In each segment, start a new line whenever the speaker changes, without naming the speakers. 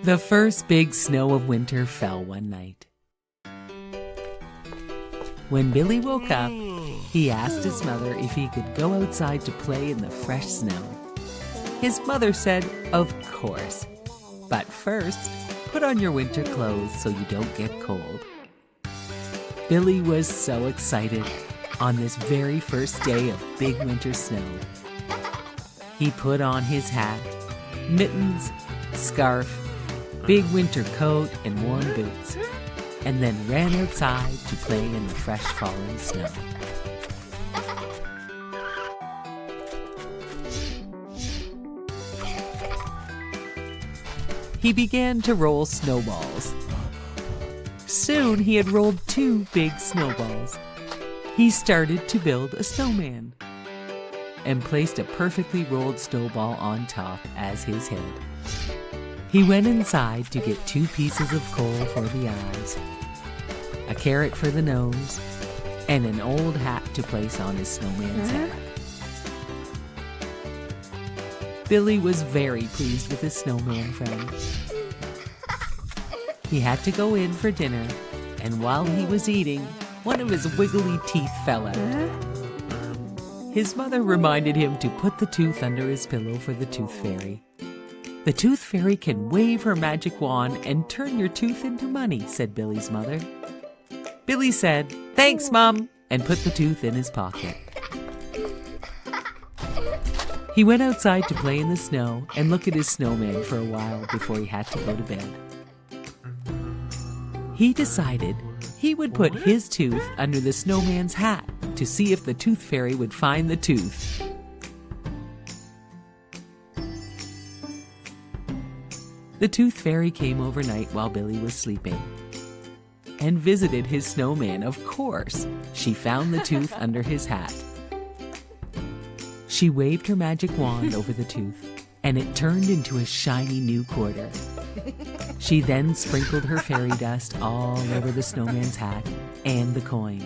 The first big snow of winter fell one night. When Billy woke up, he asked his mother if he could go outside to play in the fresh snow. His mother said, "Of course. But first, put on your winter clothes so you don't get cold." Billy was so excited on this very first day of big winter snow. He put on his hat, mittens, scarf, big winter coat, and warm boots, and then ran outside to play in the fresh falling snow. He began to roll snowballs. Soon he had rolled 2 big snowballs. He started to build a snowman and placed a perfectly rolled snowball on top as his head. He went inside to get 2 pieces of coal for the eyes, a carrot for the nose, and an old hat to place on his snowman's head. Billy was very pleased with his snowman friend. He had to go in for dinner, and while he was eating, one of his wiggly teeth fell out. His mother reminded him to put the tooth under his pillow for the tooth fairy. "The tooth fairy can wave her magic wand and turn your tooth into money," said Billy's mother. Billy said, "Thanks, Mom," and put the tooth in his pocket. He went outside to play in the snow and look at his snowman for a while before he had to go to bed. He decided he would put his tooth under the snowman's hat to see if the tooth fairy would find the tooth. The tooth fairy came overnight while Billy was sleeping and visited his snowman. Of course, she found the tooth under his hat. She waved her magic wand over the tooth, and it turned into a shiny new quarter. She then sprinkled her fairy dust all over the snowman's hat and the coin.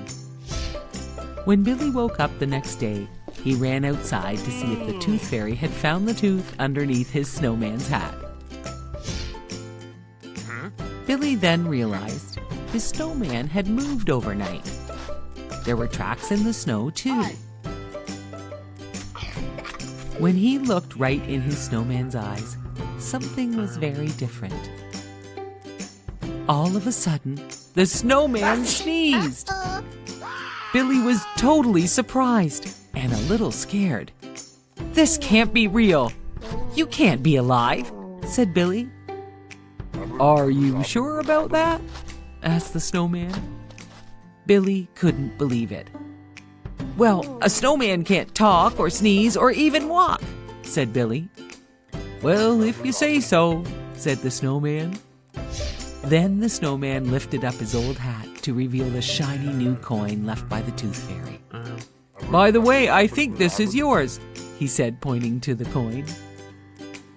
When Billy woke up the next day, he ran outside to see if the tooth fairy had found the tooth underneath his snowman's hat. Billy then realized his snowman had moved overnight. There were tracks in the snow, too. When he looked right in his snowman's eyes, something was very different. All of a sudden, the snowman sneezed. Billy was totally surprised and a little scared. "This can't be real. You can't be alive," said Billy. "Are you sure about that?" asked the snowman. Billy couldn't believe it. "Well, a snowman can't talk or sneeze or even walk," said Billy. "Well, if you say so," said the snowman. Then the snowman lifted up his old hat to reveal the shiny new coin left by the tooth fairy. "By the way, I think this is yours," he said, pointing to the coin.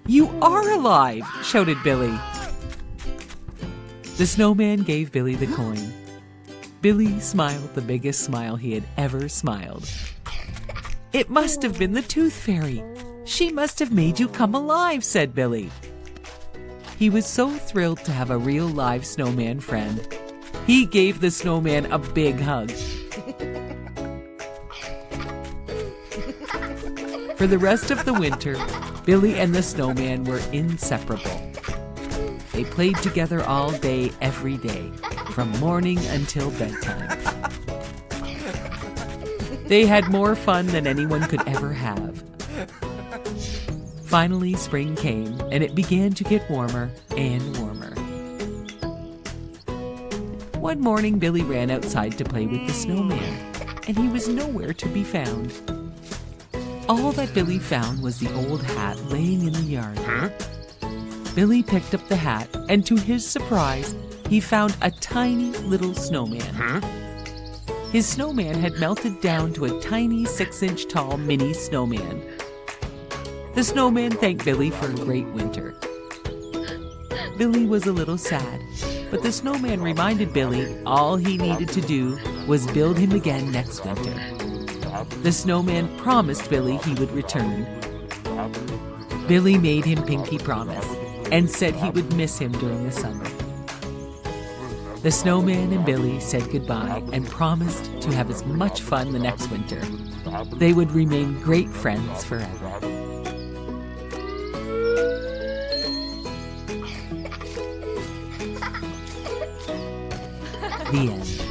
"You are alive!" shouted Billy. The snowman gave Billy the coin. Billy smiled the biggest smile he had ever smiled. "It must have been the tooth fairy. She must have made you come alive," said Billy. He was so thrilled to have a real live snowman friend. He gave the snowman a big hug. For the rest of the winter, Billy and the snowman were inseparable. They played together all day, every day, from morning until bedtime. They had more fun than anyone could ever have. Finally, spring came, and it began to get warmer and warmer. One morning, Billy ran outside to play with the snowman, and he was nowhere to be found. All that Billy found was the old hat laying in the yard. Billy picked up the hat, and to his surprise, he found a tiny little snowman. His snowman had melted down to a tiny 6-inch tall mini snowman. The snowman thanked Billy for a great winter. Billy was a little sad, but the snowman reminded Billy all he needed to do was build him again next winter. The snowman promised Billy he would return. Billy made him pinky promise. and said he would miss him during the summer. The snowman and Billy said goodbye and promised to have as much fun the next winter. They would remain great friends forever. The end.